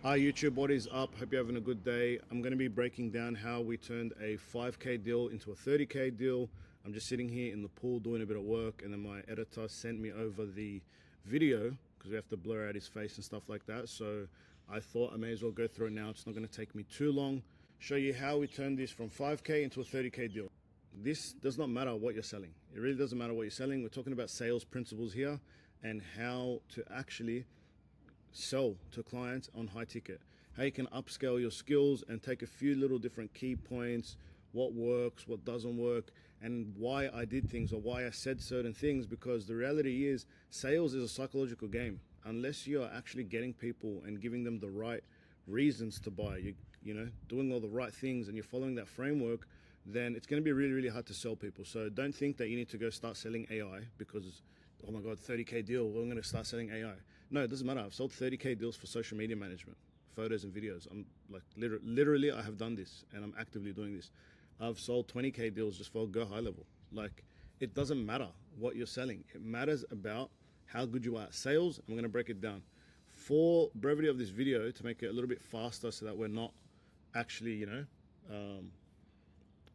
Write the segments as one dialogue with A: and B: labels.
A: Hi YouTube, what is up? Hope you're having a good day. I'm going to be breaking down how we turned a 5K deal into a 30K deal. I'm just sitting here in the pool doing a bit of work, and then my editor sent me over the video because we have to blur out his face and stuff like that. So I thought I may as well go through it now. It's not going to take me too long. Show you how we turned this from 5K into a 30K deal. This does not matter what you're selling. It really doesn't matter what you're selling. We're talking about sales principles here and how to actually sell to clients on high ticket, how you can upscale your skills and take a few little different key points, what works, what doesn't work, and why I did things or why I said certain things, because the reality is sales is a psychological game. Unless you are actually getting people and giving them the right reasons to buy, you know, doing all the right things and you're following that framework, then it's going to be really, really hard to sell people. So don't think that you need to go start selling AI because, oh my God, 30K deal, we're going to start selling AI. No, it doesn't matter. I've sold 30K deals for social media management, photos and videos. I'm like, literally, I have done this and I'm actively doing this. I've sold 20K deals just for Go High Level. Like, it doesn't matter what you're selling. It matters about how good you are at sales. I'm going to break it down. For brevity of this video, to make it a little bit faster so that we're not actually,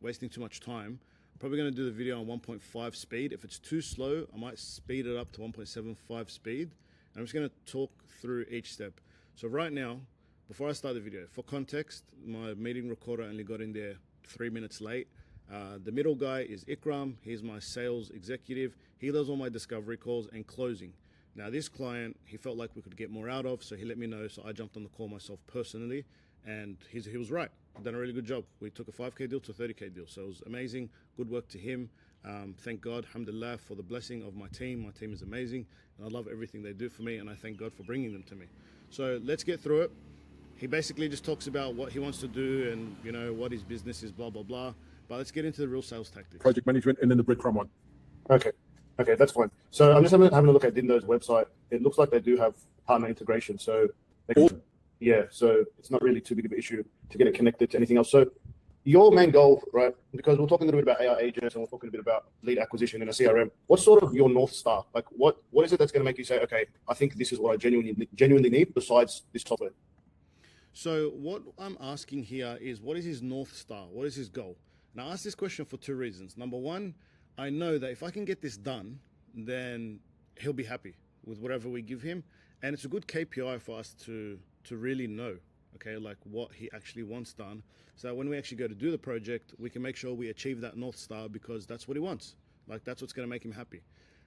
A: wasting too much time, I'm probably going to do the video on 1.5 speed. If it's too slow, I might speed it up to 1.75 speed. I'm just going to talk through each step. So right now, before I start the video, for context, my meeting recorder only got in there 3 minutes late. The middle guy is Ikram. He's my sales executive. He does all my discovery calls and closing. Now this client, he felt like we could get more out of, so he let me know. So I jumped on the call myself personally, and he was right. Done a really good job. We took a 5K deal to a 30K deal. So it was amazing. Good work to him. Thank God, alhamdulillah, for the blessing of my team. My team is amazing, and I love everything they do for me, and I thank God for bringing them to me. So let's get through it. He basically just talks about what he wants to do and, you know, what his business is, blah, blah, blah. But let's get into the real sales tactics.
B: Project management, and then the breadcrumb one.
C: Okay, that's fine. So I'm just having a look at Dindo's website. It looks like they do have partner integration. So so it's not really too big of an issue to get it connected to anything else. So your main goal, right? Because we're talking a little bit about AI agents and we're talking a bit about lead acquisition in a CRM. What's sort of your North Star? Like what is it that's going to make you say, okay, I think this is what I genuinely need besides this software?
A: So what I'm asking here is, what is his North Star? What is his goal? And I ask this question for two reasons. Number one, I know that if I can get this done, then he'll be happy with whatever we give him. And it's a good KPI for us to really know, okay, like what he actually wants done. So that when we actually go to do the project, we can make sure we achieve that North Star because that's what he wants. Like that's what's going to make him happy.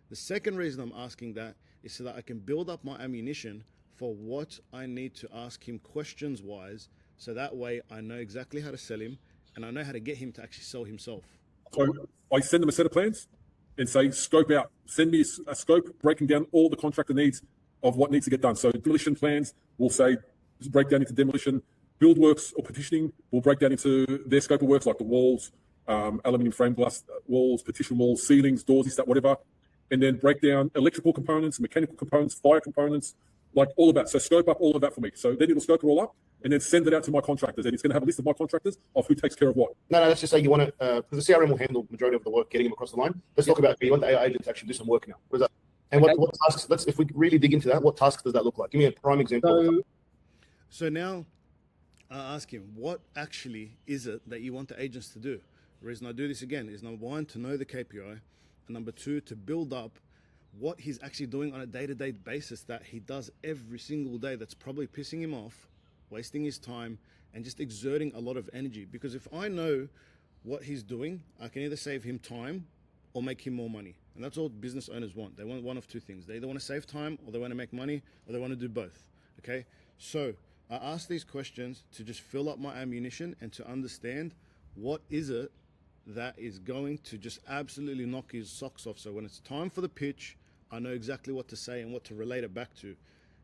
A: The second reason I'm asking that is so that I can build up my ammunition for what I need to ask him questions wise. So that way I know exactly how to sell him and I know how to get him to actually sell himself.
B: So I send them a set of plans and say, scope out, send me a scope breaking down all the contractor needs of what needs to get done. So demolition plans will say, break down into demolition. Build works or petitioning will break down into their scope of works, like the walls, aluminium frame glass walls, partition walls, ceilings, doors, this, that, whatever. And then break down electrical components, mechanical components, fire components, like all of that. So scope up all of that for me. So then it'll scope it all up and then send it out to my contractors. And it's going to have a list of my contractors of who takes care of what.
C: No, let's just say you want to, because the CRM will handle the majority of the work, getting them across the line. Let's talk about, you want the AI agent to actually do some work now. What is that? And what tasks, if we really dig into that, what tasks does that look like? Give me a prime example.
A: So now I ask him, what actually is it that you want the agents to do? The reason I do this again is number one, to know the KPI, and number two, to build up what he's actually doing on a day-to-day basis that he does every single day that's probably pissing him off, wasting his time, and just exerting a lot of energy. Because if I know what he's doing, I can either save him time or make him more money. And that's all business owners want. They want one of two things. They either want to save time, or they want to make money, or they want to do both. Okay? So I ask these questions to just fill up my ammunition and to understand what is it that is going to just absolutely knock his socks off. So when it's time for the pitch, I know exactly what to say and what to relate it back to.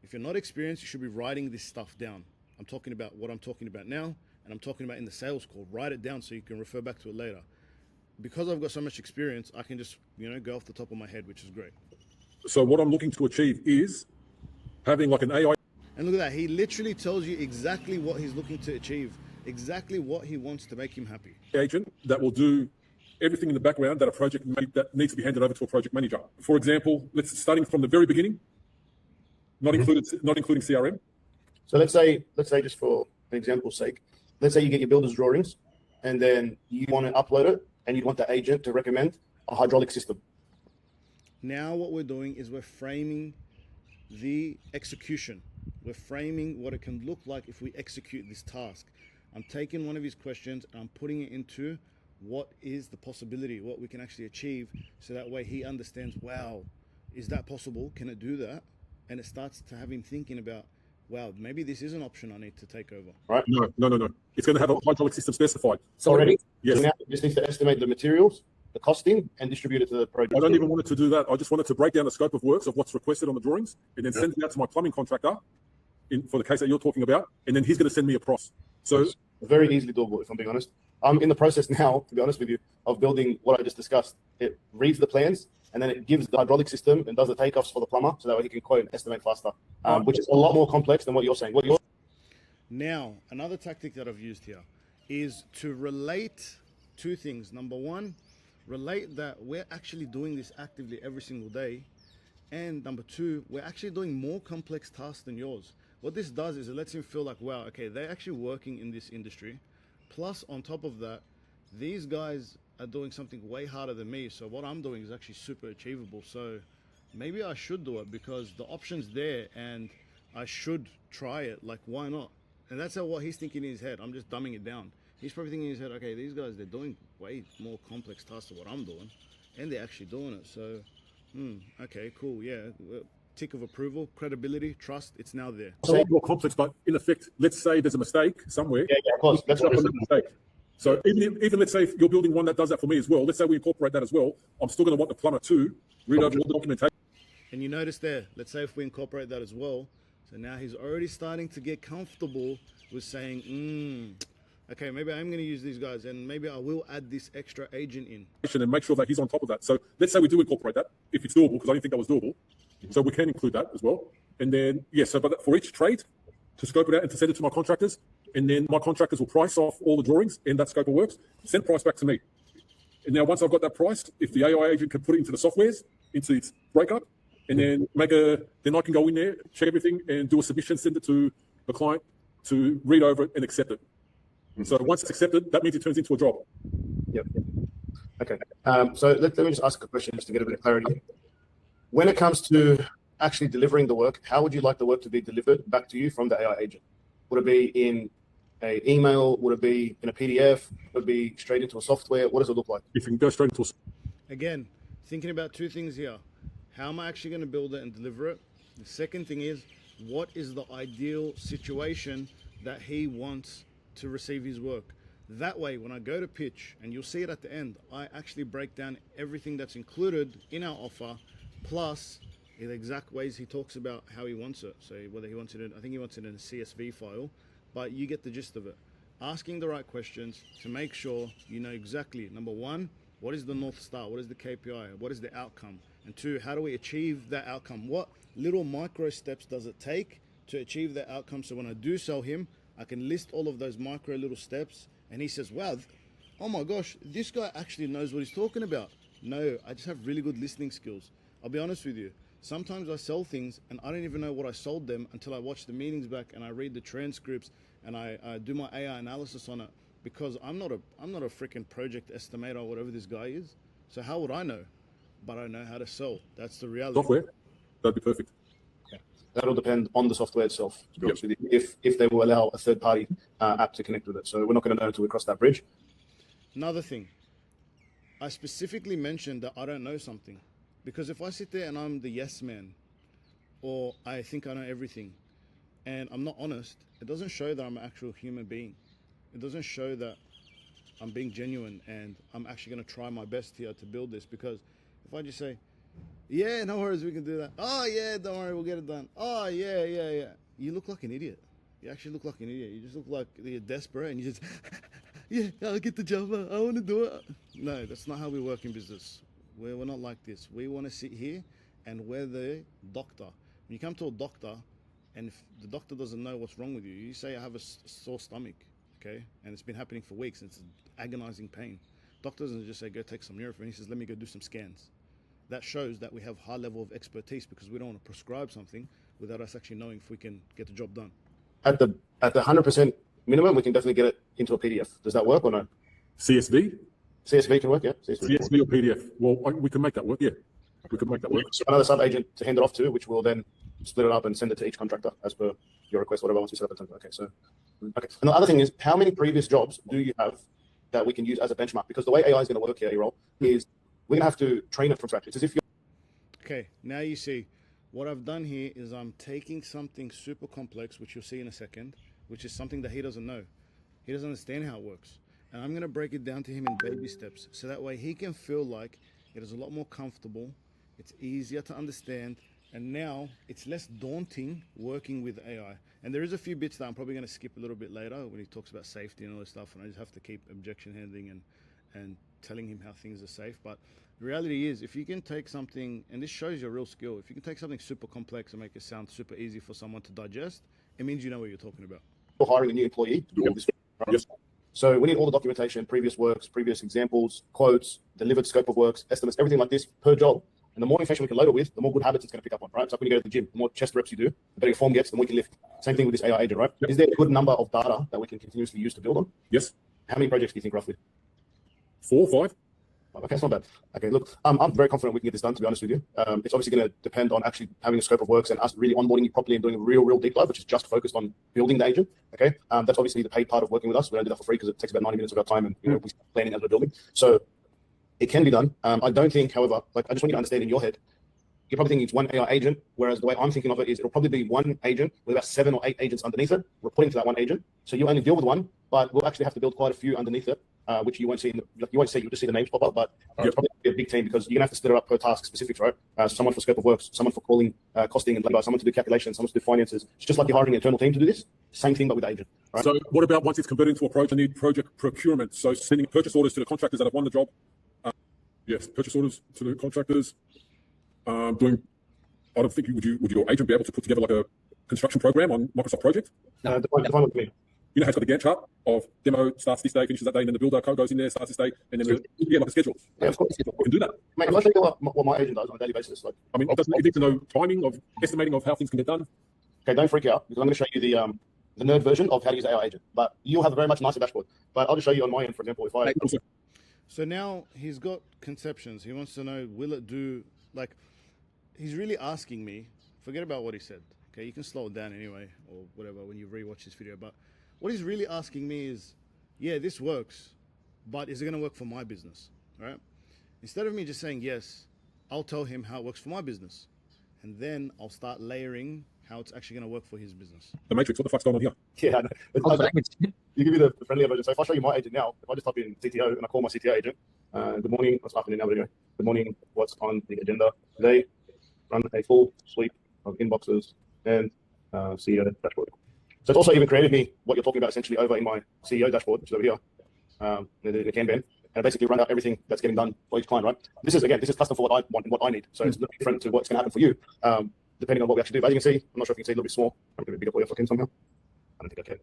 A: If you're not experienced, you should be writing this stuff down. I'm talking about what I'm talking about now, and I'm talking about in the sales call. Write it down so you can refer back to it later. Because I've got so much experience, I can just, go off the top of my head, which is great.
B: So what I'm looking to achieve is having like an AI.
A: And look at that. He literally tells you exactly what he's looking to achieve, exactly what he wants to make him happy.
B: Agent that will do everything in the background that that needs to be handed over to a project manager. For example, starting from the very beginning, not including CRM.
C: So let's say just for an example's sake, let's say you get your builder's drawings and then you want to upload it and you want the agent to recommend a hydraulic system.
A: Now what we're doing is we're framing the execution. We're framing what it can look like if we execute this task. I'm taking one of his questions and I'm putting it into what is the possibility, what we can actually achieve, so that way he understands, wow, is that possible? Can it do that? And it starts to have him thinking about, wow, maybe this is an option I need to take over.
C: Right?
B: No. It's going to have a hydraulic system specified.
C: So already,
B: yes.
C: So now it just needs to estimate the materials, the costing, and distribute it to the project.
B: I don't even want it to do that. I just wanted to break down the scope of works of what's requested on the drawings and then send it out to my plumbing contractor for the case that you're talking about. And then he's going to send me a price. So
C: it's very easily doable, if I'm being honest. I'm in the process now, to be honest with you, of building what I just discussed. It reads the plans and then it gives the hydraulic system and does the takeoffs for the plumber, so that way he can quote and estimate faster, which is a lot more complex than what you're saying.
A: Now, another tactic that I've used here is to relate two things. Number one, relate that we're actually doing this actively every single day. And number two, we're actually doing more complex tasks than yours. What this does is it lets him feel like, wow, okay, they're actually working in this industry. Plus, on top of that, these guys are doing something way harder than me. So what I'm doing is actually super achievable. So maybe I should do it because the option's there and I should try it. Like, why not? And that's what he's thinking in his head. I'm just dumbing it down. He's probably thinking in his head, okay, these guys, they're doing way more complex tasks than what I'm doing. And they're actually doing it. So, okay, cool, yeah. Tick of approval, credibility, trust, it's now there.
B: it's a lot more complex, but in effect, let's say there's a mistake somewhere.
C: Yeah, of course. That's what
B: a mistake. So even let's say if you're building one that does that for me as well, let's say we incorporate that as well, I'm still going to want the plumber to read over all the documentation.
A: And you notice there, let's say if we incorporate that as well, so now he's already starting to get comfortable with saying, okay, maybe I'm going to use these guys and maybe I will add this extra agent in.
B: And make sure that he's on top of that. So let's say we do incorporate that, if it's doable, because I didn't think that was doable. So we can include that as well. And then, but for each trade, to scope it out and to send it to my contractors, and then my contractors will price off all the drawings in that scope of works, send price back to me. And now once I've got that priced, if the AI agent can put it into the softwares, into its breakup, and then then I can go in there, check everything, and do a submission, send it to the client to read over it and accept it. So once it's accepted, that means it turns into a job.
C: Yep. Okay. So let me just ask a question just to get a bit of clarity. When it comes to actually delivering the work, how would you like the work to be delivered back to you from the AI agent? Would it be in an email? Would it be in a PDF? Would it be straight into a software? What does it look like?
B: If you can go straight into
A: Again, thinking about two things here. How am I actually going to build it and deliver it? The second thing is, what is the ideal situation that he wants to receive his work? That way, when I go to pitch, and you'll see it at the end, I actually break down everything that's included in our offer, plus the exact ways he talks about how he wants it. So whether he wants it in, I think he wants it in a CSV file, but you get the gist of it. Asking the right questions to make sure you know exactly, number one, what is the North Star? What is the KPI? What is the outcome? And two, how do we achieve that outcome? What little micro steps does it take to achieve that outcome? So when I do sell him, I can list all of those micro little steps, and he says, wow, oh my gosh, this guy actually knows what he's talking about. No, I just have really good listening skills. I'll be honest with you. Sometimes I sell things and I don't even know what I sold them until I watch the meetings back and I read the transcripts and I do my AI analysis on it, because I'm not a freaking project estimator or whatever this guy is. So how would I know? But I know how to sell. That's the reality.
B: software, that'd be perfect.
C: Okay. That'll depend on the software itself, to be honest with you, if they will allow a third-party app to connect with it. So we're not going to know until we cross that bridge.
A: Another thing, I specifically mentioned that I don't know something. Because if I sit there and I'm the yes man, or I think I know everything, and I'm not honest, it doesn't show that I'm an actual human being. It doesn't show that I'm being genuine and I'm actually going to try my best here to build this. Because if I just say, yeah, no worries, we can do that. Oh yeah, don't worry, we'll get it done. Oh yeah. You look like an idiot. You actually look like an idiot. You just look like you're desperate and you just, yeah, I'll get the job. I want to do it. No, that's not how we work in business. We're not like this. We want to sit here and we're the doctor. When you come to a doctor and if the doctor doesn't know what's wrong with you, you say, I have a sore stomach, okay? And it's been happening for weeks and it's agonizing pain. Doctor doesn't just say, go take some Nurofen. He says, let me go do some scans. That shows that we have high level of expertise, because we don't want to prescribe something without us actually knowing if we can get the job done.
C: at the 100% minimum, we can definitely get it into a PDF. Does that work or no?
B: CSV?
C: CSV can work, yeah.
B: CSV or PDF? Well, we can make that work, yeah. We could make that work.
C: So another sub-agent to hand it off to, which will then split it up and send it to each contractor as per your request, whatever once you set up the template. Okay, so, okay. And the other thing is, how many previous jobs do you have that we can use as a benchmark? Because the way AI is going to work here, Errol, is we're going to have to train it from scratch. It's as if you're...
A: Okay, now you see, what I've done here is I'm taking something super complex, which you'll see in a second, which is something that he doesn't know. He doesn't understand how it works. And I'm going to break it down to him in baby steps, so that way he can feel like it is a lot more comfortable, it's easier to understand, and now it's less daunting working with AI. And there is a few bits that I'm probably going to skip a little bit later when he talks about safety and all this stuff, and I just have to keep objection handling and telling him how things are safe. But the reality is, if you can take something, and this shows your real skill, if you can take something super complex and make it sound super easy for someone to digest, it means you know what you're talking about.
C: hiring a new employee to do all this, right?
B: Yes.
C: So we need all the documentation, previous works, previous examples, quotes, delivered scope of works, estimates, everything like this per job. And the more information we can load it with, the more good habits it's going to pick up on, right? It's like when you go to the gym, the more chest reps you do, the better your form gets, the more you can lift. Same thing with this AI agent, right?
B: Yep.
C: Is there a good number of data that we can continuously use to build on?
B: Yes.
C: How many projects do you think roughly?
B: 4 or 5?
C: Okay, it's not bad. Okay, look, I'm very confident we can get this done, to be honest with you. It's obviously going to depend on actually having a scope of works and us really onboarding you properly and doing a real deep dive, which is just focused on building the agent. Okay, that's obviously the paid part of working with us. We don't do that for free because it takes about 90 minutes of our time, and we start planning as we're building. So it can be done. I don't think, however, like I just want you to understand in your head, you're probably thinking it's one AI agent, whereas the way I'm thinking of it is it'll probably be one agent with about 7 or 8 agents underneath it, reporting to that one agent. So you only deal with one, but we'll actually have to build quite a few underneath it, which you won't see. You'll just see the names pop up, but it's probably a big team because you're gonna have to split it up per task specifics, right? Someone for scope of works, someone for calling, costing, and blah, blah, someone to do calculations, someone to do finances. It's just like you're hiring an internal team to do this. Same thing, but with the agent. Right?
B: So what about once it's converted into a project? I need project procurement. So sending purchase orders to the contractors that have won the job. Yes, purchase orders to the contractors. I don't think would your agent be able to put together like a construction program on Microsoft Project?
C: Define what you mean.
B: You know how it's got the Gantt chart of demo starts this day, finishes that day, and then the builder code goes in there, starts this day, and then you get like a schedule.
C: Yeah, of course.
B: You can do that.
C: Mate, I'm not sure what my agent does on a daily basis. Like,
B: I mean, you need to know timing of estimating of how things can get done.
C: okay, don't freak out because I'm going to show you the nerd version of how to use AI agent. But you'll have a very much nicer dashboard. But I'll just show you on my end, for example, if I...
A: So now he's got conceptions. He wants to know, will it do, like, he's really asking me, forget about what he said. Okay, you can slow it down anyway, or whatever, when you rewatch this video. But what he's really asking me is, yeah, this works, but is it going to work for my business, right? Instead of me just saying yes, I'll tell him how it works for my business. And then I'll start layering how it's actually going to work for his business.
B: The Matrix, what the fuck's going on here?
C: Yeah, I know. You give me the friendly version. So if I show you my agent now, if I just type in CTO and I call my CTO agent, good morning, what's happening now? Anyway, good morning, what's on the agenda today? Run a full sweep of inboxes and CEO dashboard. So it's also even created me what you're talking about essentially over in my CEO dashboard, which is over here, the Kanban, and I basically run out everything that's getting done for each client, right? This is custom for what I want and what I need. So it's a little different to what's going to happen for you, depending on what we actually do. But as you can see, I'm not sure if you can see a little bit small. I'm going to be bigger for you if I can somehow. I don't think I can.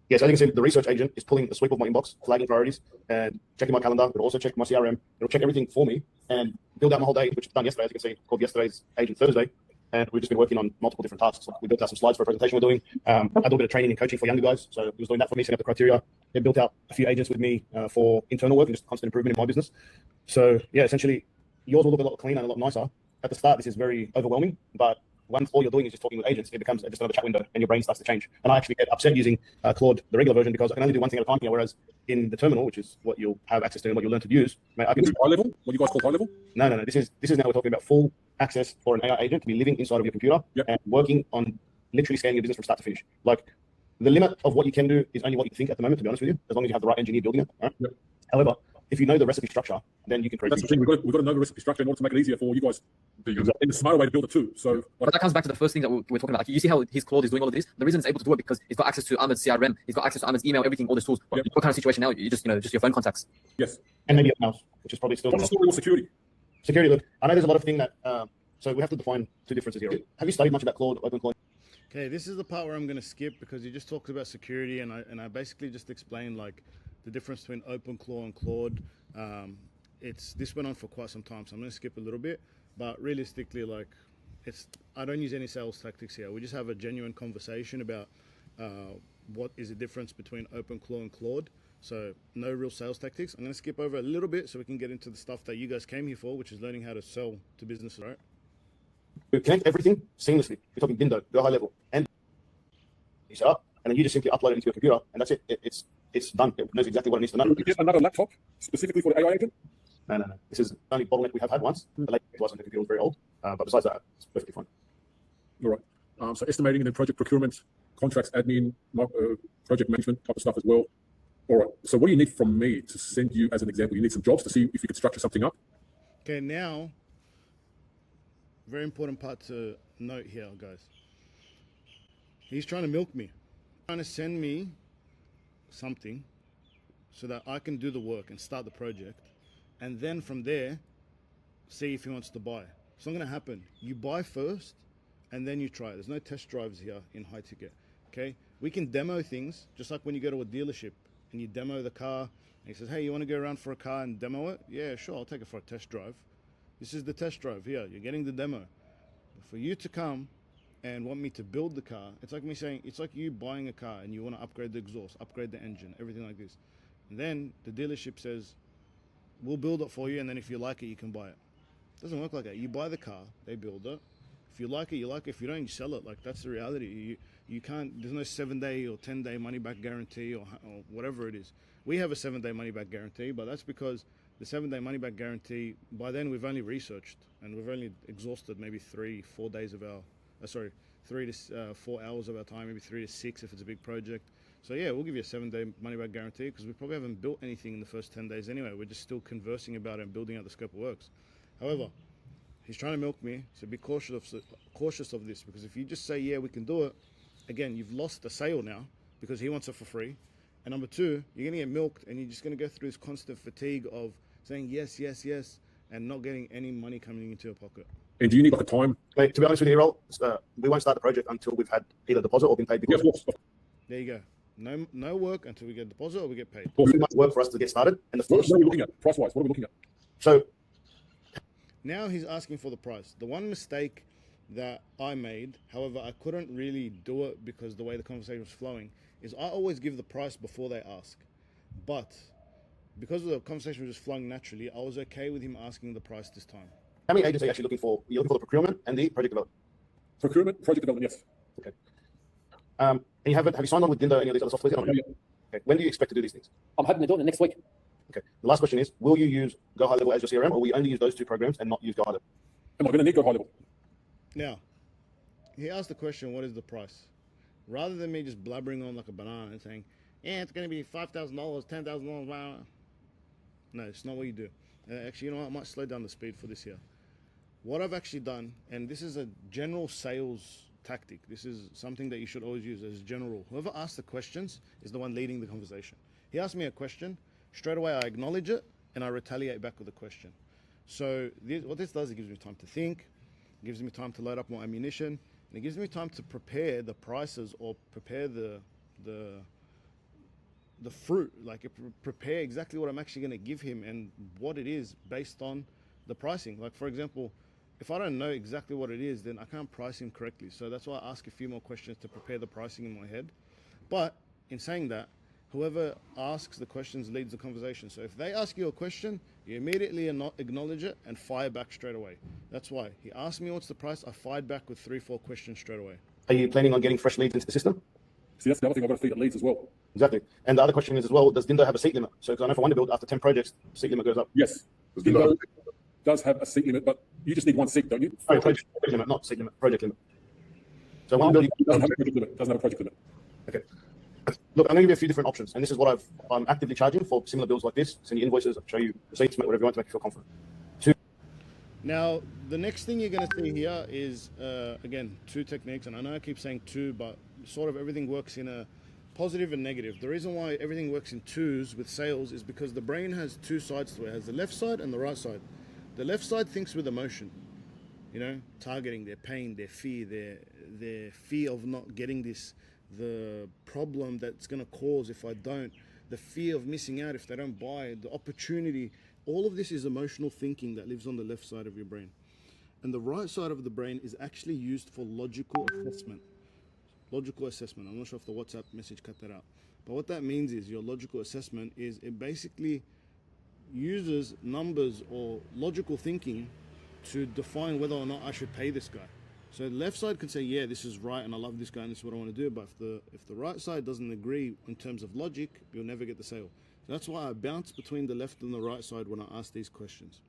C: Yes, as you can see, the research agent is pulling a sweep of my inbox, flagging priorities, and checking my calendar. It'll also check my CRM. It'll check everything for me and build out my whole day, which is done yesterday. As you can see, called yesterday's Agent Thursday. And we've just been working on multiple different tasks. Like we built out some slides for a presentation we're doing. I did a little bit of training and coaching for younger guys. So he was doing that for me, setting up the criteria. They built out a few agents with me for internal work and just constant improvement in my business. So yeah, essentially, yours will look a lot cleaner and a lot nicer. At the start, this is very overwhelming, but once all you're doing is just talking with agents, it becomes just another chat window and your brain starts to change. And I actually get upset using Claude, the regular version, because I can only do one thing at a time here, whereas in the terminal, which is what you'll have access to and what you'll learn to use, mate, I can do
B: high level? What you guys call high level?
C: No. This is now we're talking about full access for an AI agent to be living inside of your computer and working on literally scaling your business from start to finish. Like the limit of what you can do is only what you think at the moment, to be honest with you, as long as you have the right engineer building it. Right?
B: Yep.
C: However, if you know the recipe structure, then you can create.
B: That's the thing. We've got to know the recipe structure in order to make it easier for you guys.
C: Exactly.
B: And a smarter way to build it too. So,
D: but that comes back to the first thing that we're talking about. Like, you see how his Claude is doing all of this. The reason it's able to do it because he's got access to Ahmed's CRM, he's got access to Ahmed's email, everything, all these tools.
B: Yep.
D: What kind of situation now? You just your phone contacts.
B: Yes.
C: And maybe a mouse, which is probably still.
B: What's the story with security?
C: Security. Look, I know there's a lot of things that. So we have to define two differences here. Have you studied much about Claude, Open Claude?
A: Okay, this is the part where I'm going to skip because you just talked about security, and I basically just explained like the difference between OpenClaw and Claude. This went on for quite some time, so I'm going to skip a little bit. But realistically, like I don't use any sales tactics here. We just have a genuine conversation about what is the difference between OpenClaw and Claude. So no real sales tactics. I'm going to skip over a little bit so we can get into the stuff that you guys came here for, which is learning how to sell to businesses, right?
C: We connect everything seamlessly. We're talking Dindo, go high level, and you set up, and then you just simply upload it into your computer, and that's it. It's done. It knows exactly what it needs to know.
B: You get another laptop specifically for the AI agent?
C: No. This is the only bottleneck we have had once. The latest was the computer was very old, but besides that, it's perfectly fine.
B: All right. So estimating and then project procurement, contracts, admin, project management type of stuff as well. All right. So what do you need from me to send you as an example? You need some jobs to see if you could structure something up.
A: Okay, now, very important part to note here, guys. He's trying to milk me. Trying to send me something so that I can do the work and start the project. And then from there, see if he wants to buy. It's not going to happen. You buy first and then you try. There's no test drives here in high ticket. Okay? We can demo things just like when you go to a dealership and you demo the car and he says, hey, you want to go around for a car and demo it? Yeah, sure. I'll take it for a test drive. This is the test drive here. You're getting the demo. But for you to come and want me to build the car, it's like me saying, it's like you buying a car and you want to upgrade the exhaust, upgrade the engine, everything like this. And then the dealership says, we'll build it for you, and then if you like it, you can buy it. It doesn't work like that. You buy the car, they build it. If you like it, you like it. If you don't, you sell it. Like, that's the reality. You can't, there's no 7-day or 10-day money-back guarantee or whatever it is. We have a 7-day money-back guarantee, but that's because the 7-day money-back guarantee, by then we've only researched and we've only exhausted maybe 3-4 days of our, 3 to 4 hours of our time, maybe 3 to 6 if it's a big project. So yeah, we'll give you a 7-day money-back guarantee because we probably haven't built anything in the first 10 days anyway. We're just still conversing about it and building out the scope of works. However, he's trying to milk me, so be cautious of this, because if you just say, yeah, we can do it, again, you've lost the sale now because he wants it for free. And number two, you're going to get milked and you're just going to go through this constant fatigue of saying yes, yes, yes, and not getting any money coming into your pocket.
B: And do you need like a time?
C: Mate, to be honest with you, Errol, we won't start the project until we've had either deposit or been paid. Because
A: there you go. No work until we get a deposit or we get paid.
C: Too much work for us to get started. And
B: what are we looking at? Price-wise, what are we looking at?
C: So
A: now he's asking for the price. The one mistake that I made, however, I couldn't really do it because the way the conversation was flowing, is I always give the price before they ask. But because the conversation was just flowing naturally, I was okay with him asking the price this time.
C: how many agents are you actually looking for? You're looking for the procurement and the project development?
B: Procurement, project development, yes.
C: Okay. And have you signed on with Dindo or any of these other softwares?
B: Yeah.
C: Okay. When do you expect to do these things?
D: I'm hoping to do it next week.
C: Okay. The last question is, will you use Go High Level as your CRM, or will you only use those two programs and not use Go High Level?
B: Am I going to need Go High Level?
A: Now, he asked the question, what is the price? Rather than me just blabbering on like a banana and saying, yeah, it's going to be $5,000, $10,000, wow. No, it's not what you do. Actually, you know what? I might slow down the speed for this here. What I've actually done, and this is a general sales tactic. This is something that you should always use as a general rule. Whoever asks the questions is the one leading the conversation. He asked me a question, straight away I acknowledge it, and I retaliate back with a question. So what this does, it gives me time to think, it gives me time to load up more ammunition, and it gives me time to prepare the prices or prepare the fruit, like prepare exactly what I'm actually going to give him and what it is based on the pricing. Like, for example, if I don't know exactly what it is, then I can't price him correctly. So that's why I ask a few more questions to prepare the pricing in my head. But in saying that, whoever asks the questions leads the conversation. So if they ask you a question, you immediately acknowledge it and fire back straight away. That's why he asked me what's the price. I fired back with 3-4 questions straight away.
C: Are you planning on getting fresh leads into the system?
B: See, that's the other thing. I've got to feed it leads as well.
C: Exactly. And the other question is as well, does Dindo have a seat limit? So because I know for Wonderbuild, after 10 projects, seat limit goes up.
B: Yes. Dindo does have a seat limit, but you just need one seat, don't you?
C: Sorry, project limit, not seat limit, project limit. So Wonderbuild
B: doesn't have a project limit. Doesn't have a project limit.
C: Okay. Look, I'm going to give you a few different options, and this is what I'm actively charging for similar builds like this. Send you invoices, I'll show you receipts, whatever you want to make you feel confident.
A: Now, the next thing you're going to see here is, again, 2 techniques, and I know I keep saying 2, but sort of everything works in a positive and negative. The reason why everything works in 2s with sales is because the brain has 2 sides to it. It has the left side and the right side. The left side thinks with emotion, you know, targeting their pain, their fear, their fear of not getting this, the problem that's going to cause if I don't, the fear of missing out if they don't buy, the opportunity. All of this is emotional thinking that lives on the left side of your brain. And the right side of the brain is actually used for logical assessment. logical assessment. I'm not sure if the WhatsApp message cut that out. But what that means is your logical assessment is it basically uses numbers or logical thinking to define whether or not I should pay this guy. So the left side can say, yeah, this is right and I love this guy and this is what I want to do. But if the right side doesn't agree in terms of logic, you'll never get the sale. So that's why I bounce between the left and the right side when I ask these questions.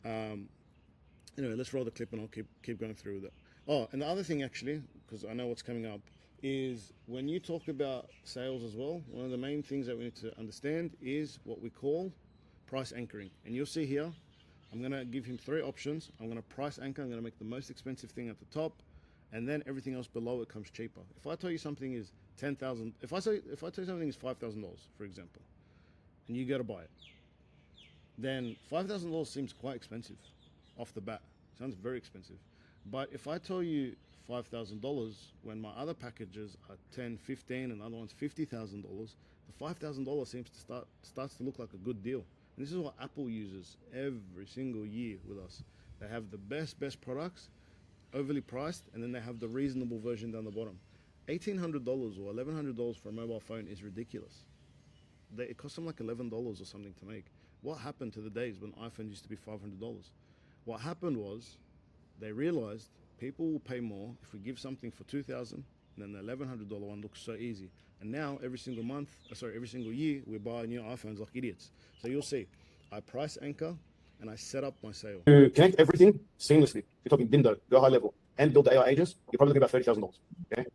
A: Anyway, let's roll the clip and I'll keep going through with it. Oh, and the other thing actually, because I know what's coming up, is when you talk about sales as well, one of the main things that we need to understand is what we call price anchoring. And you'll see here, I'm going to give him 3 options. I'm going to price anchor. I'm going to make the most expensive thing at the top, and then everything else below it comes cheaper. If I tell you something is 10,000, if I tell you something is $5,000, for example, and you go to buy it, then $5,000 seems quite expensive off the bat. Sounds very expensive. But if I tell you $5,000 when my other packages are 10, 15, and the other one's $50,000, the $5,000 seems to starts to look like a good deal. And this is what Apple uses every single year with us. They have the best products, overly priced, and then they have the reasonable version down the bottom. $1,800 or $1,100 for a mobile phone is ridiculous. It costs them like $11 or something to make. What happened to the days when iPhones used to be $500? What happened was they realized people will pay more if we give something for $2,000, and then the $1,100 one looks so easy. And now every single year, we buy new iPhones like idiots. So you'll see, I price anchor and I set up my sale.
C: To connect everything seamlessly, you're talking Dindo, go high level, and build the AI agents, you're probably looking about $30,000. Okay.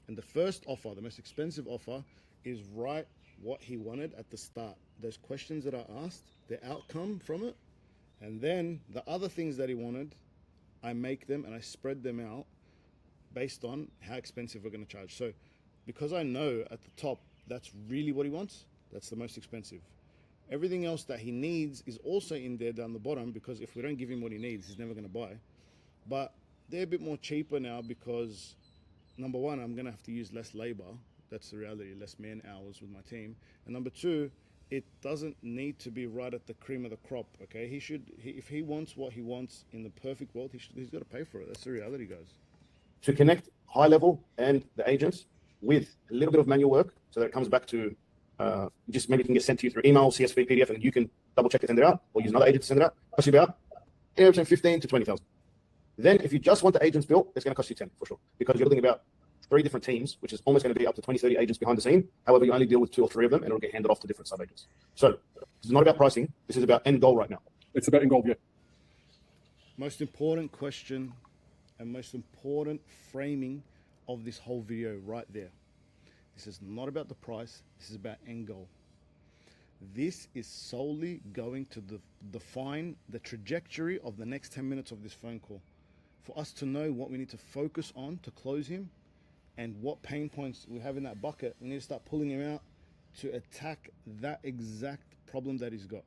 A: And the first offer, the most expensive offer, is write what he wanted at the start. Those questions that I asked, the outcome from it, and then the other things that he wanted, I make them and I spread them out based on how expensive we're going to charge. So because I know at the top that's really what he wants, that's the most expensive. Everything else that he needs is also in there down the bottom, because if we don't give him what he needs, he's never going to buy. But they're a bit more cheaper now because, number one, I'm going to have to use less labor. That's the reality, less man hours with my team. And number two, it doesn't need to be right at the cream of the crop, okay? If he wants what he wants in the perfect world, he's got to pay for it. That's the reality, guys.
C: To connect high level and the agents with a little bit of manual work, so that it comes back to just maybe it can get sent to you through email, CSV, PDF, and you can double check it, send it out, or use another agent to send it out. Cost you about anywhere between 15 to 20,000. Then if you just want the agents built, it's going to cost you 10 for sure, because you're looking about 3 different teams, which is almost going to be up to 20, 30 agents behind the scene. However, you only deal with 2 or 3 of them, and it'll get handed off to different sub agents. So this is not about pricing. This is about end goal right now.
B: It's about end goal, yeah.
A: Most important question and most important framing of this whole video right there. This is not about the price. This is about end goal. This is solely going to define the trajectory of the next 10 minutes of this phone call. For us to know what we need to focus on to close him and what pain points we have in that bucket, we need to start pulling him out to attack that exact problem that he's got.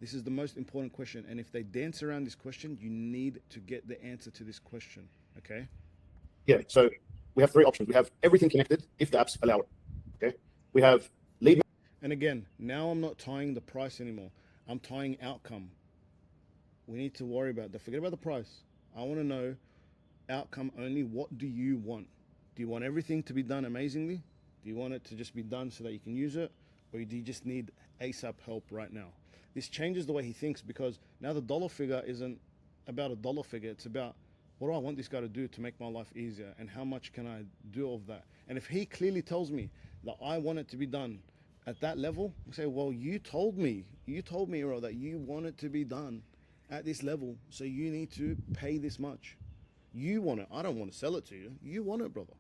A: This is the most important question. And if they dance around this question, you need to get the answer to this question, okay?
C: Yeah, so we have 3 options. We have everything connected if the apps allow it, okay? We have lead.
A: And again, now I'm not tying the price anymore. I'm tying outcome. We need to worry about that. Forget about the price. I want to know outcome only. What do you want? Do you want everything to be done amazingly? Do you want it to just be done so that you can use it? Or do you just need ASAP help right now? This changes the way he thinks, because now the dollar figure isn't about a dollar figure. It's about, what do I want this guy to do to make my life easier? And how much can I do of that? And if he clearly tells me that I want it to be done at that level, I say, well, you told me, Earl, that you want it to be done at this level. So you need to pay this much. You want it. I don't want to sell it to you. You want it, brother.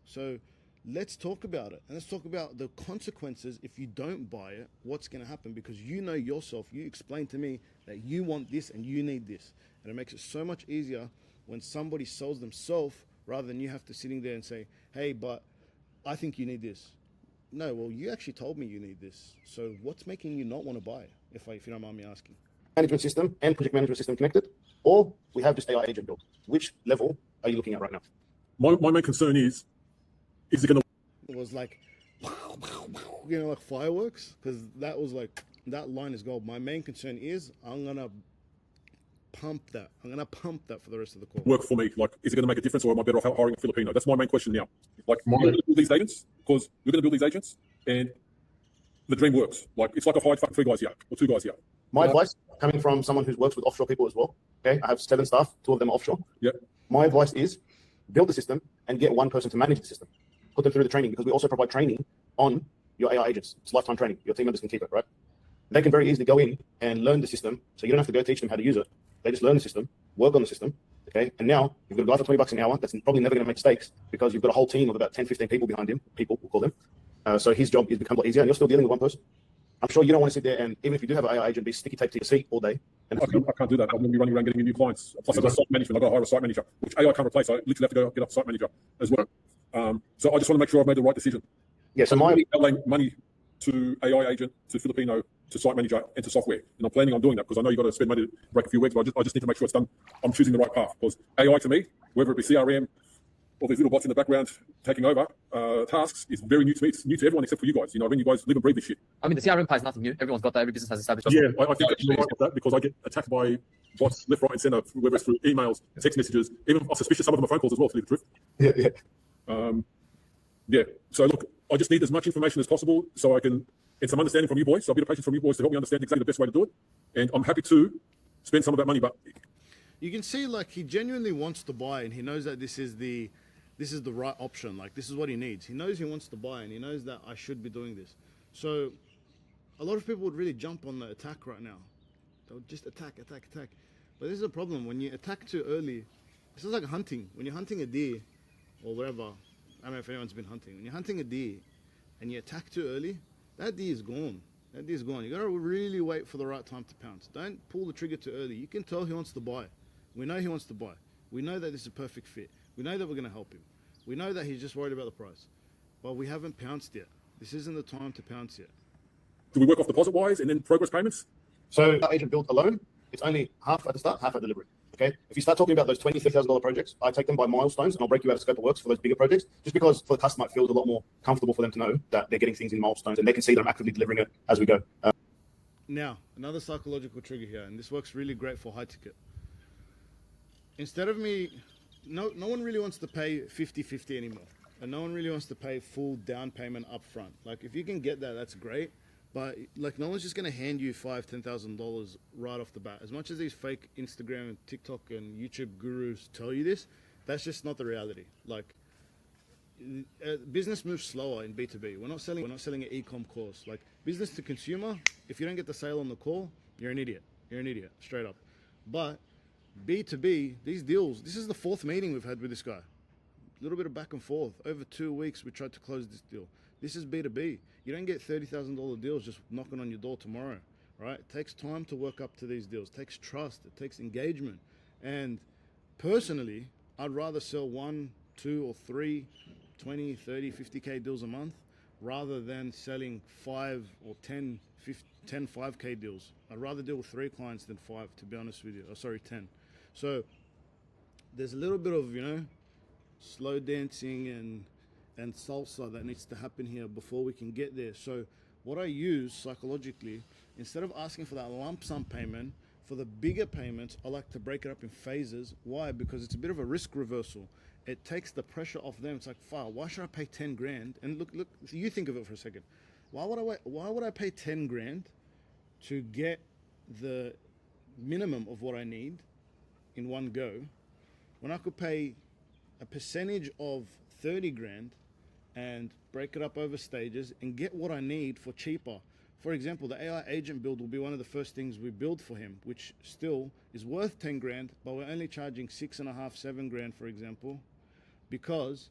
A: So let's talk about it. And let's talk about the consequences if you don't buy it, what's going to happen, because you know yourself, you explained to me that you want this and you need this. And it makes it so much easier when somebody sells themselves rather than you have to sitting there and say, hey, but I think you need this. No, well, you actually told me you need this. So what's making you not want to buy it, if you don't mind me asking?
C: Management system and project management system connected, or we have just AI agent built. Which level are you looking at right now?
B: My main concern is it going to...
A: It was like, like fireworks, because that was like, that line is gold. My main concern is I'm going to pump that. I'm going to pump that for the rest of the call.
B: work for me? Like, is it going to make a difference, or am I better off hiring a Filipino? That's my main question now. Like, we're going to build these agents because we're going to build these agents, and the dream works. Like, it's like I've hired fucking 3 guys here or 2 guys here.
C: My advice, coming from someone who's works with offshore people as well, okay, I have 7 staff, 2 of them are offshore.
B: Yep.
C: My advice is build the system and get one person to manage the system. Put them through the training, because we also provide training on your AI agents. It's lifetime training. Your team members can keep it, right? They can very easily go in and learn the system, so you don't have to go teach them how to use it. They just learn the system, work on the system, okay? And now you've got a guy for $20 an hour that's probably never going to make mistakes, because you've got a whole team of about 10, 15 people behind him, we'll call them. So his job is becomes a lot easier, and you're still dealing with one person. I'm sure you don't want to sit there and, even if you do have an AI agent, be sticky taped to your seat all day. And
B: I can't do that. I'm going to be running around getting new clients. Plus, I've got site management. I've got to hire a site manager, which AI can't replace. I literally have to go get a site manager as well. So I just want to make sure I've made the right decision.
C: Yeah, so my
B: money to AI agent, to Filipino, to site manager, and to software. And I'm planning on doing that because I know you've got to spend money to break a few weeks, but I just need to make sure it's done. I'm choosing the right path, because AI to me, whether it be CRM or these little bots in the background taking over tasks, is very new to me. It's new to everyone except for you guys. You know, when you guys live and breathe this shit.
D: I mean, the CRM part is nothing new. Everyone's got that. Every business has established.
B: Yeah, I think that's right with that, because I get attacked by bots left, right, and center, whether it's through emails, text messages, even I'm suspicious some of them are phone calls as well, to tell you the truth. Yeah. So look, I just need as much information as possible so I can, and some understanding from you boys. So I'll be the patient from you boys to help me understand exactly the best way to do it. And I'm happy to spend some of that money, but
A: You can see, like, he genuinely wants to buy, and he knows that this is the right option. Like, this is what he needs. He knows he wants to buy, and he knows that I should be doing this. So a lot of people would really jump on the attack right now. They'll just attack. But this is a problem. When you attack too early, this is like hunting. When you're hunting a deer or whatever, I don't know if anyone's been hunting. When you're hunting a deer and you attack too early, that deer is gone. That deer's gone. You gotta really wait for the right time to pounce. Don't pull the trigger too early. You can tell he wants to buy. We know he wants to buy. We know that this is a perfect fit. We know that we're gonna help him. We know that he's just worried about the price. But we haven't pounced yet. This isn't the time to pounce yet.
B: do we work off deposit wise and then progress payments?
C: So our agent built alone, it's only half at the start, half at delivery. Okay. If you start talking about those $20,000, $30,000 projects, I take them by milestones and I'll break you out a scope of works for those bigger projects, just because for the customer, it feels a lot more comfortable for them to know that they're getting things in milestones and they can see that I'm actively delivering it as we go.
A: Now, another psychological trigger here, and this works really great for high ticket. Instead of me, no one really wants to pay 50-50 anymore. And no one really wants to pay full down payment up front. Like, if you can get that, that's great. But like, no one's just gonna hand you $5,000-$10,000 right off the bat. As much as these fake Instagram and TikTok and YouTube gurus tell you this, that's just not the reality. Like, business moves slower in B2B. We're not selling an e-com course. Like, business to consumer, if you don't get the sale on the call, you're an idiot. You're an idiot, straight up. But B2B, these deals, this is the 4th meeting we've had with this guy. A little bit of back and forth. Over 2 weeks, we tried to close this deal. This is B2B. You don't get $30,000 deals just knocking on your door tomorrow, right? It takes time to work up to these deals. It takes trust. It takes engagement. And personally, I'd rather sell 1, 2, or 3, 20, 30, 50K deals a month rather than selling 5 or 10, 5K deals. I'd rather deal with 3 clients than 5, to be honest with you. Oh, sorry, 10. So there's a little bit of, slow dancing and salsa that needs to happen here before we can get there. So what I use psychologically, instead of asking for that lump sum payment, for the bigger payments, I like to break it up in phases. Why? Because it's a bit of a risk reversal. It takes the pressure off them. It's like, why should I pay 10 grand? And look, you think of it for a second. Why would I pay 10 grand to get the minimum of what I need in one go, when I could pay a percentage of 30 grand and break it up over stages and get what I need for cheaper? For example, the AI agent build will be one of the first things we build for him, which still is worth 10 grand, but we're only charging 6.5, 7 grand, for example, because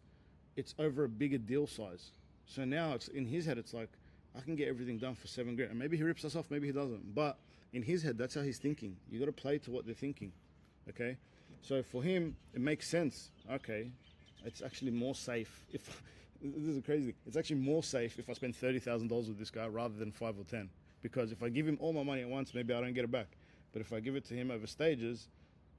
A: it's over a bigger deal size. So now it's in his head, it's like, I can get everything done for 7 grand. And maybe he rips us off, maybe he doesn't. But in his head, that's how he's thinking. You got to play to what they're thinking. Okay? So for him, it makes sense. Okay, it's actually more safe if this is crazy. It's actually more safe if I spend $30,000 with this guy rather than 5 or 10. Because if I give him all my money at once, maybe I don't get it back. But if I give it to him over stages,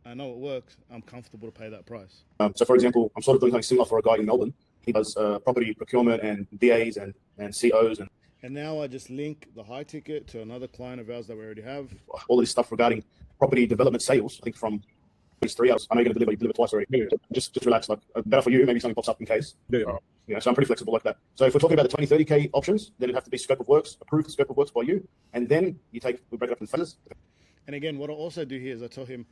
A: I know it works. I'm comfortable to pay that price.
C: So for example, I'm sort of doing something similar for a guy in Melbourne. He does property procurement and DAs and COs
A: And now I just link the high ticket to another client of ours that we already have.
C: all this stuff regarding property development sales. I think from least 3 hours. I know you're going to deliver. You deliver twice already.
B: Yeah.
C: Just relax. Like better for you. Maybe something pops up in case.
B: Yeah.
C: You know, so I'm pretty flexible like that. So if we're talking about the 20, 30K options, then it'd have to be scope of works, approved scope of works by you. And then we break it up in phases.
A: And again, what I also do here is I tell him,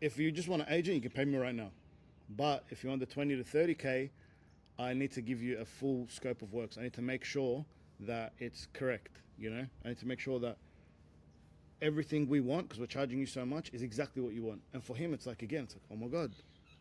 A: if you just want an agent, you can pay me right now. But if you want the 20 to 30K, I need to give you a full scope of works. I need to make sure that it's correct. You know, I need to make sure that everything we want, because we're charging you so much, is exactly what you want. And for him, it's like, again, it's like, oh my God,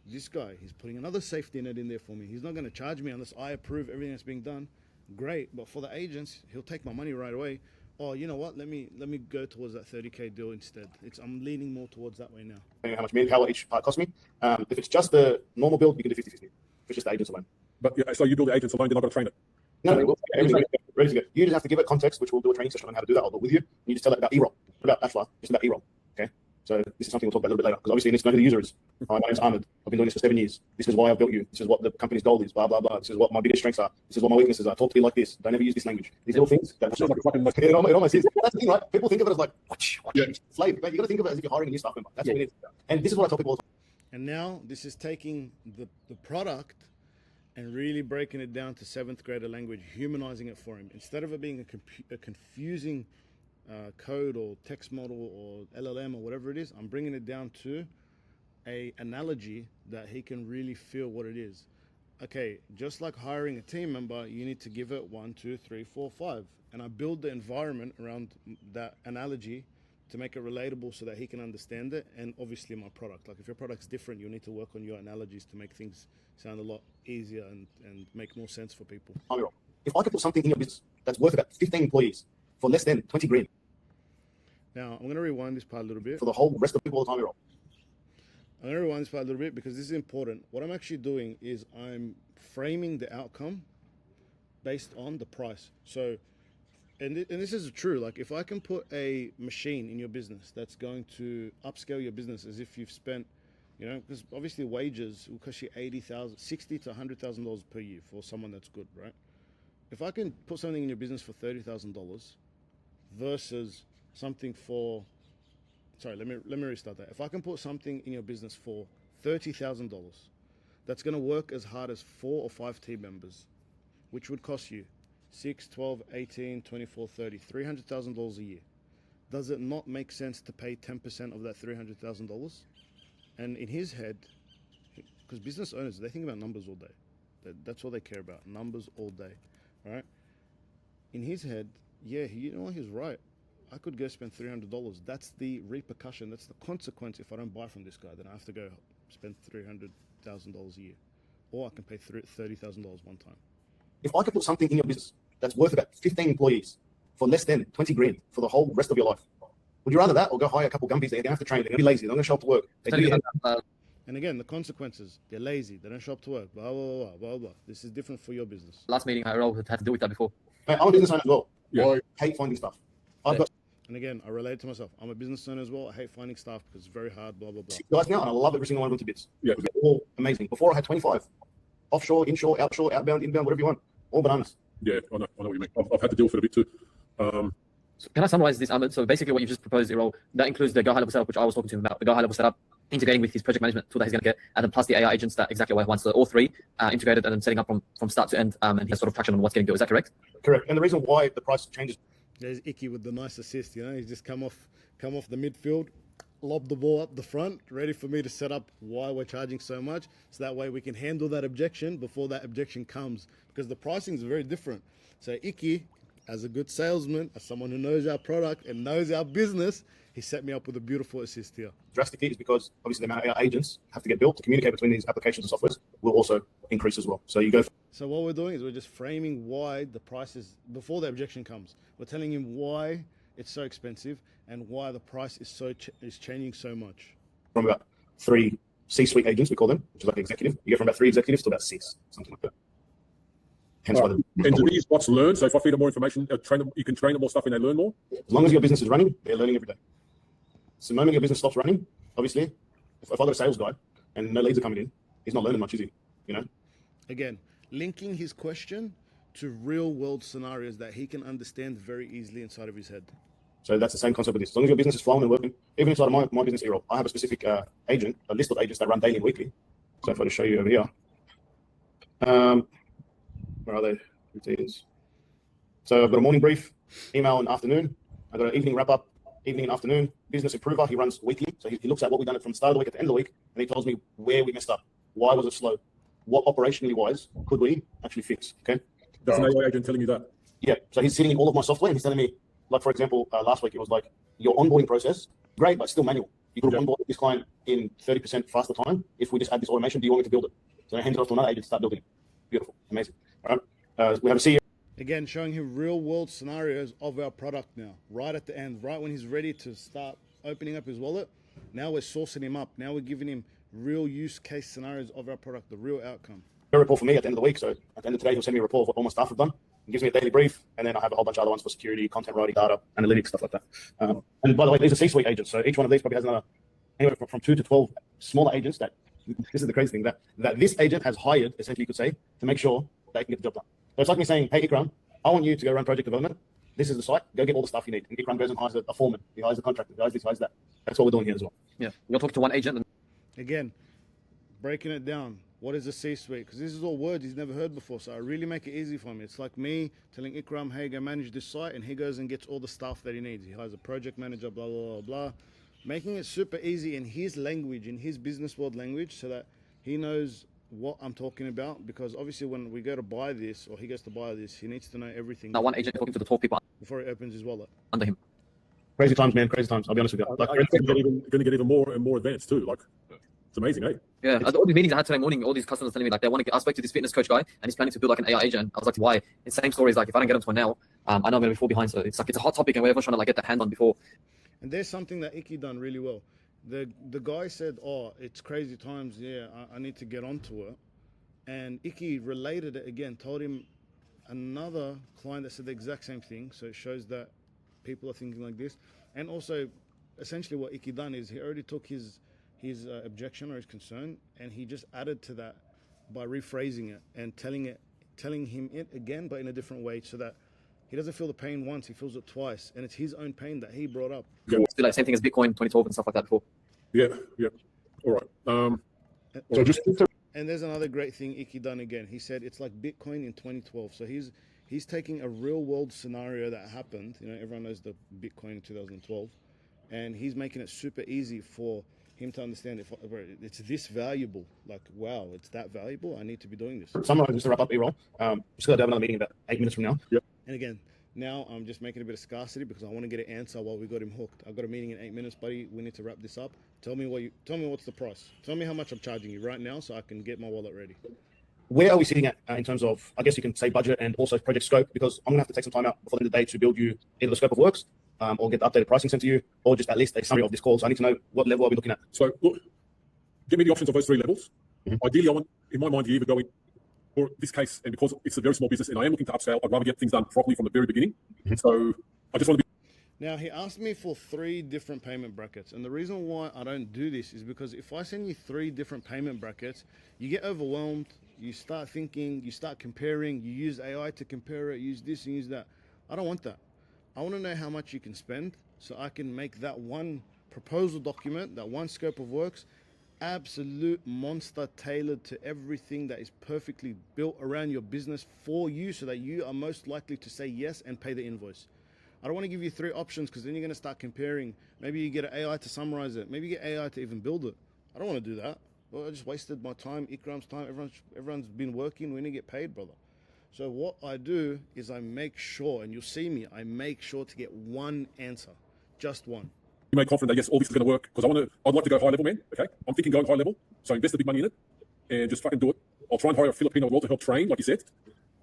A: this guy, he's putting another safety net in there for me. He's not going to charge me unless I approve everything that's being done. Great. But for the agents, he'll take my money right away. Oh, you know what? Let me go towards that 30K deal instead. I'm leaning more towards that way now.
C: How much each part cost me. If it's just the normal build, you can do 50-50. If it's just the agents alone.
B: But yeah, so you build the agents alone, then I've got to train it.
C: No, everything ready to go. You just have to give it context, which we'll do a training session on how to do that. I'll do it with you. And you just tell it about E-roll, about Ashlar, just about E-roll. Okay. So this is something we'll talk about a little bit later, because obviously you need to know who the user is. My name's Ahmed. I've been doing this for 7 years. This is why I built you. This is what the company's goal is. Blah blah blah. This is what my biggest strengths are. This is what my weaknesses are. Talk to me like this. Don't ever use this language. These little things. That
B: Sounds like a fucking like,
C: it almost is. That's the thing, right? People think of it as like
B: Yeah.
C: slave. But you got to think of it as if you're hiring a new staff member. That's what it is. And this is what I tell people all the time.
A: And now this is taking the product and really breaking it down to 7th grader language, humanizing it for him. Instead of it being a confusing code or text model or LLM or whatever it is, I'm bringing it down to a analogy that he can really feel what it is. Okay, just like hiring a team member, you need to give it 1, 2, 3, 4, 5. And I build the environment around that analogy to make it relatable so that he can understand it. And obviously my product, like if your product's different, you'll need to work on your analogies to make things sound a lot easier and make more sense for people.
C: If I could put something in your business that's worth about 15 employees for less than 20 grand.
A: Now, I'm going to rewind this part a little bit.
C: For the whole rest of the people all the time we roll.
A: I'm going to rewind this part a little bit because this is important. What I'm actually doing is I'm framing the outcome based on the price. So, and this is true. Like if I can put a machine in your business that's going to upscale your business as if you've spent, you know, because obviously wages will cost you $80,000, $60,000 to $100,000 per year for someone that's good, right? If I can put something in your business for $30,000 versus something for, sorry, let me restart that. If I can put something in your business for $30,000, that's going to work as hard as 4 or 5 team members, which would cost you 6, 12, 18, 24, 30, $300,000 a year. Does it not make sense to pay 10% of that $300,000? And in his head, because business owners, they think about numbers all day. That's all they care about, numbers all day, right? In his head, yeah, you know what, he's right. I could go spend $300. That's the repercussion. That's the consequence if I don't buy from this guy. Then I have to go spend $300,000 a year. Or I can pay $30,000 one time.
C: If I could put something in your business that's worth about 15 employees for less than 20 grand for the whole rest of your life, would you rather that or go hire a couple gumpies? They're going to have to train. They're going to be lazy. They're not going to show up to work.
A: And again, the consequences, they're lazy. They don't show up to work. Blah, blah, blah, blah, blah. This is different for your business.
D: Last meeting, I had to deal with that before.
C: Hey, I'm a business owner as well.
B: Yeah.
C: I hate finding stuff. I've got
A: And again, I relate to myself. I'm a business owner as well. I hate finding staff because it's very hard, blah, blah, blah.
C: 6 guys now, and I love every single one of them to bits.
B: Yeah.
C: They're all amazing. Before I had 25. Offshore, inshore, outshore, outbound, inbound, whatever you want. All bananas.
B: Yeah, I know what you mean. I've had to deal with it a bit too.
D: So can I summarize this, Ahmed? So basically what you just proposed, Errol, that includes the Go High Level setup, which I was talking to him about, the Go High Level setup, integrating with his project management tool that he's going to get, and then plus the AI agents that exactly what he wants. So all three integrated and then setting up from start to end, and he has sort of traction on what's getting built. Is that correct?
C: Correct. And the reason why the price changes.
A: There's Icky with the nice assist, you know. He's just come off the midfield, lob the ball up the front, ready for me to set up why we're charging so much. So that way we can handle that objection before that objection comes. Because the pricing is very different. So Icky, as a good salesman, as someone who knows our product and knows our business, he set me up with a beautiful assist here.
C: Drastically is because obviously the amount of AI agents have to get built to communicate between these applications and softwares will also increase as well. So you go.
A: So what we're doing is we're just framing why the price is, before the objection comes, we're telling him why it's so expensive and why the price is changing so much.
C: From about 3 C-suite agents, we call them, which is like executive. You go from about 3 executives to about 6, something like that. Hence why
B: And do these bots learn? So if I feed them more information, you can train them more stuff and they learn more?
C: as long as your business is running, they're learning every day. So the moment your business stops running, obviously, if I got a sales guy and no leads are coming in, he's not learning much, is he? You know?
A: Again, linking his question to real world scenarios that he can understand very easily inside of his head.
C: So that's the same concept with this. As long as your business is flowing and working, even inside of my business role, I have a specific agent, a list of agents that run daily and weekly. So if I just show you over here, where are they? Routines. So I've got a morning brief, email and afternoon. I've got an evening wrap up, evening and afternoon. Business improver, he runs weekly. So he looks at what we've done from the start of the week at the end of the week, and he tells me where we messed up. Why was it slow? What operationally wise could we actually fix? Okay.
B: That's an AI agent telling you that.
C: Yeah. So he's sitting in all of my software and he's telling me, like, for example, last week, it was like your onboarding process, great, but still manual. You could have onboarded this client in 30% faster time. If we just add this automation, do you want me to build it? So I hand it off to another agent to start building it. Beautiful. Amazing. All right. We have a CEO.
A: Again, showing him real world scenarios of our product now, right at the end, right when he's ready to start opening up his wallet. Now we're sourcing him up. Now we're giving him real use case scenarios of our product, the real outcome.
C: A report for me at the end of the week. So at the end of today, he'll send me a report of what all my staff have done. He gives me a daily brief, and then I have a whole bunch of other ones for security, content writing, data, analytics, stuff like that. And by the way, these are C-suite agents. So each one of these probably has another anywhere from 2 to 12 smaller agents that, this is the crazy thing, that this agent has hired, essentially you could say, to make sure they can get the job done. So it's like me saying, hey, Ikram, I want you to go run project development. This is the site. Go get all the stuff you need. And Ikram goes and hires a foreman. He hires a contractor. He hires this, hires that. That's what we're doing here as well.
D: Yeah, you're talking to one agent. And
A: Again, breaking it down. What is a C-suite? Because this is all words he's never heard before. So I really make it easy for him. It's like me telling Ikram, hey, go manage this site. And he goes and gets all the stuff that he needs. He hires a project manager, blah, blah, blah, blah. Making it super easy in his language, in his business world language, so that he knows what I'm talking about. Because obviously when we go to buy this, or he goes to buy this, he needs to know everything.
D: now one agent talking to the 12 people
A: Before he opens his wallet.
D: under him.
C: Crazy times, man. Crazy times. I'll be honest with you. Like,
B: It's going to get even more and more advanced too. Like, it's amazing, eh?
D: Yeah, at all the meetings I had today morning, all these customers telling me like they want to. I spoke to this fitness coach guy, and he's planning to build like an AI agent. I was like, why? It's the same story. Is like if I don't get into one now, I know I'm going to be fall behind. So it's like it's a hot topic, and everyone's trying to like get their hand on before.
A: And there's something that Iki done really well. The guy said, oh, it's crazy times. Yeah, I need to get onto it. And Iki related it again, told him another client that said the exact same thing. So it shows that people are thinking like this. And also, essentially what Iki done is he already took his objection or his concern, and he just added to that by rephrasing it and telling him it again, but in a different way, so that he doesn't feel the pain once, he feels it twice, and it's his own pain that he brought up.
B: Yeah.
D: Still like same thing as Bitcoin 2012 and stuff like that before.
B: Yeah. All right. So just
A: And there's another great thing Iki done again. He said it's like Bitcoin in 2012. So he's taking a real world scenario that happened. You know, everyone knows the Bitcoin in 2012, and he's making it super easy for him to understand if it's this valuable. Like, wow, it's that valuable. I need to be doing this.
C: summarize, just to wrap up, E-roll. Just got to have another meeting in about 8 minutes from now.
B: Yep.
A: And again, now I'm just making a bit of scarcity because I want to get an answer while we got him hooked. I've got a meeting in 8 minutes, buddy. We need to wrap this up. Tell me what's the price. Tell me how much I'm charging you right now so I can get my wallet ready.
C: Where are we sitting at in terms of, I guess you can say budget and also project scope, because I'm going to have to take some time out before the end of the day to build you either the scope of works or get the updated pricing sent to you, or just at least a summary of this call. So I need to know what level are we looking at.
B: So look, give me the options of those 3 levels. Ideally, I want, in my mind, you either go in for this case, and because it's a very small business and I am looking to upscale, I'd rather get things done properly from the very beginning. So I just want to be.
A: Now, he asked me for 3 different payment brackets. And the reason why I don't do this is because if I send you 3 different payment brackets, you get overwhelmed, you start thinking, you start comparing, you use AI to compare it, use this and use that. I don't want that. I want to know how much you can spend so I can make that one proposal document, that one scope of works, absolute monster tailored to everything that is perfectly built around your business for you so that you are most likely to say yes and pay the invoice. I don't want to give you 3 options because then you're going to start comparing. Maybe you get an AI to summarize it. Maybe you get AI to even build it. I don't want to do that. Well, I just wasted my time, Ikram's time. Everyone's been working. We need to get paid, brother. So what I do is I make sure, and you'll see me, I make sure to get one answer, just one.
B: Made confident that yes, all this is going to work, because I'd like to go high level, man. Okay, I'm thinking going high level, so invest the big money in it and just fucking do it. I'll try and hire a Filipino as well to help train, like you said,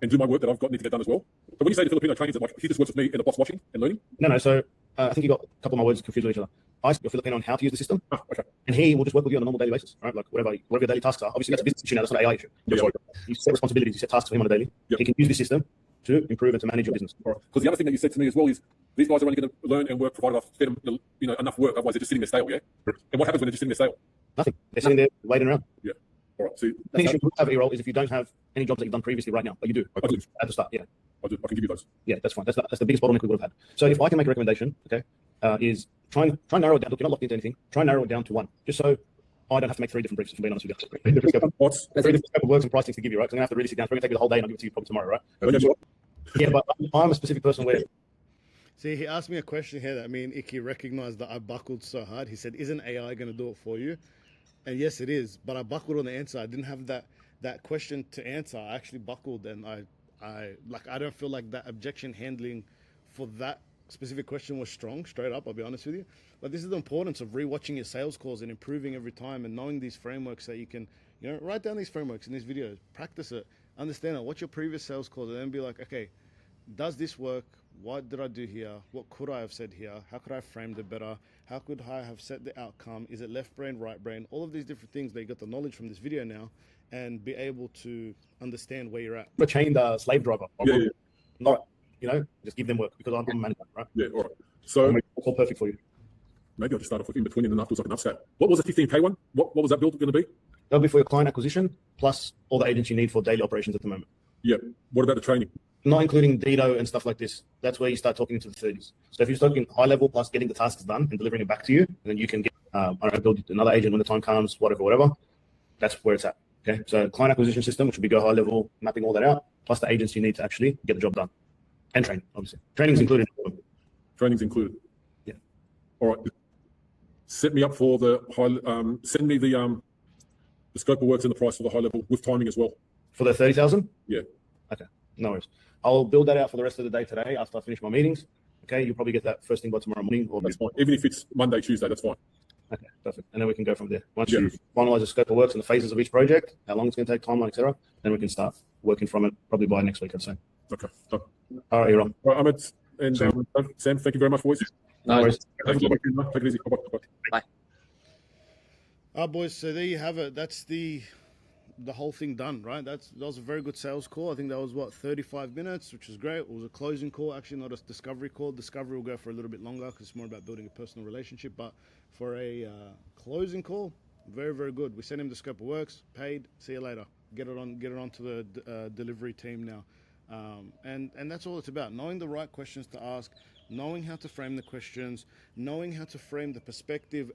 B: and do my work that I've got need to get done as well. But when you say the Filipino training, is it like he just works with me and the boss watching and learning?
C: No. So I think you got a couple of my words confused with each other. I speak Filipino on how to use the system,
B: Okay.
C: and he will just work with you on a normal daily basis, right? Like whatever your daily tasks are. Obviously, that's a business issue now. That's not an AI issue.
B: Yeah.
C: You set responsibilities, you set tasks for him on a daily.
B: Yep.
C: He can use this system to improve and to manage your business.
B: Because the other thing that you said to me as well is these guys are only going to learn and work provided I've fed them enough work. Otherwise, they're just sitting there stale. Yeah. And what happens when they're just sitting there stale?
C: Nothing. They're sitting there waiting around.
B: Yeah. All right. So
C: The thing you have a role is if you don't have any jobs that you've done previously right now, but you do
B: I do.
C: at the start. Yeah.
B: I can give you those.
C: Yeah, that's fine. That's the biggest bottleneck we would have had. So if I can make a recommendation, okay, is try and narrow it down. Look, you're not locked into anything. Try and narrow it down to one, just so I don't have to make 3 different briefs. If I'm being honest with you, 3 different scope,
B: What's
C: 3 different scope of works and pricings to give you, right? So I'm gonna have to really sit down. It's going to take me the whole day, and I'll give it to you probably tomorrow, right? Yeah, but I'm a specific person where.
A: See, he asked me a question here that me and Iki recognized that I buckled so hard. He said, "Isn't AI going to do it for you?" And yes, it is. But I buckled on the answer. I didn't have that question to answer. I actually buckled, and I don't feel like that objection handling for that specific question was strong. Straight up, I'll be honest with you. But this is the importance of rewatching your sales calls and improving every time, and knowing these frameworks that you can, write down these frameworks in these videos, practice it, understand it. Watch your previous sales calls, and then be like, okay, does this work? What did I do here? What could I have said here? How could I have framed it better? How could I have set the outcome? Is it left brain, right brain? All of these different things that you got the knowledge from this video now, and be able to understand where you're at.
C: A chained slave driver.
B: Yeah.
C: Not, just give them work because I'm a manager, right?
B: Yeah, all right. So
C: it's all perfect for you.
B: maybe I'll just start off with in between and then afterwards I can upscale. What was the 15K one? What was that build going to be?
C: That'll be for your client acquisition plus all the agents you need for daily operations at the moment.
B: Yeah. What about the training?
C: Not including Dito and stuff like this. That's where you start talking into the 30s. So if you're talking high level plus getting the tasks done and delivering it back to you, then you can get, build another agent when the time comes, whatever. That's where it's at. Okay. So client acquisition system, which would be go high level, mapping all that out, plus the agents you need to actually get the job done. And training, obviously. Training's included.
B: Training's included.
C: Yeah.
B: All right. Set me up for the high. Send me the scope of works and the price for the high level with timing as well.
C: For the 30,000?
B: Yeah.
C: Okay. No worries. I'll build that out for the rest of the day today after I finish my meetings. Okay. You'll probably get that first thing by tomorrow morning. Or
B: That's fine. Even if it's Monday, Tuesday, that's fine.
C: Okay, perfect. And then we can go from there. Once you finalize the scope of works and the phases of each project, how long it's going to take, timeline, etc., then we can start working from it probably by next week, I'd say.
B: Okay. Done.
C: All right, you're on.
B: All right, Ahmed and Sam, thank you very much, boys.
C: No worries.
B: Take it easy. Bye-bye.
A: Boys, so there you have it. That's the whole thing done, right? That was a very good sales call. I think that was 35 minutes, which was great. It was a closing call, actually, not a discovery call. Discovery will go for a little bit longer because it's more about building a personal relationship. But for a closing call, very, very good. We sent him the scope of works, paid. See you later. Get it on to the delivery team now. And that's all it's about, knowing the right questions to ask, knowing how to frame the questions, knowing how to frame the perspective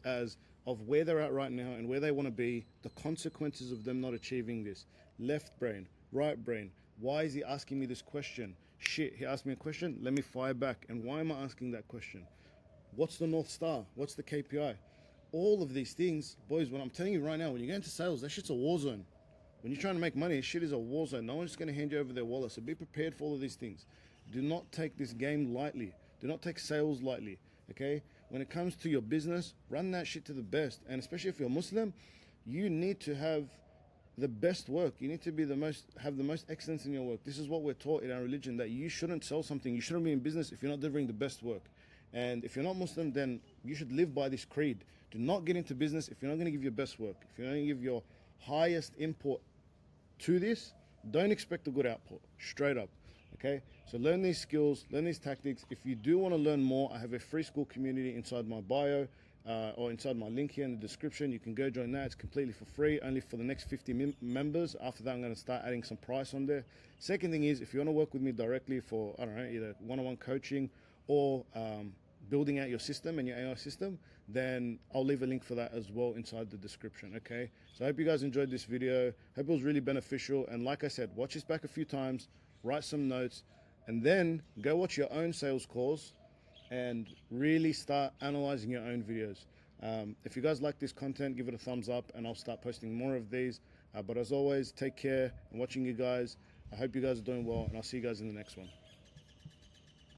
A: of where they're at right now and where they want to be, the consequences of them not achieving this. Left brain, right brain. Why is he asking me this question? Shit, he asked me a question, let me fire back. And why am I asking that question? What's the North Star? What's the KPI? All of these things, boys, when I'm telling you right now, when you get into sales, that shit's a war zone. When you're trying to make money, shit is a war zone. No one's just going to hand you over their wallet. So be prepared for all of these things. Do not take this game lightly. Do not take sales lightly, okay? When it comes to your business, run that shit to the best. And especially if you're Muslim, you need to have the best work. You need to be have the most excellence in your work. This is what we're taught in our religion, that you shouldn't sell something. You shouldn't be in business if you're not delivering the best work. And if you're not Muslim, then you should live by this creed. Do not get into business if you're not going to give your best work. If you're not going to give your highest input to this, don't expect a good output, straight up. Okay, so learn these skills, learn these tactics. If you do want to learn more, I have a free school community inside my bio or inside my link here in the description. You can go join that. It's completely for free, only for the next 50 members. After that, I'm going to start adding some price on there. Second thing is, if you want to work with me directly for, I don't know, either one-on-one coaching or building out your system and your AI system, then I'll leave a link for that as well inside the description, okay? So I hope you guys enjoyed this video. Hope it was really beneficial. And like I said, watch this back a few times, write some notes, and then go watch your own sales calls and really start analyzing your own videos. If you guys like this content, give it a thumbs up and I'll start posting more of these. But as always, take care and watching you guys. I hope you guys are doing well and I'll see you guys in the next one.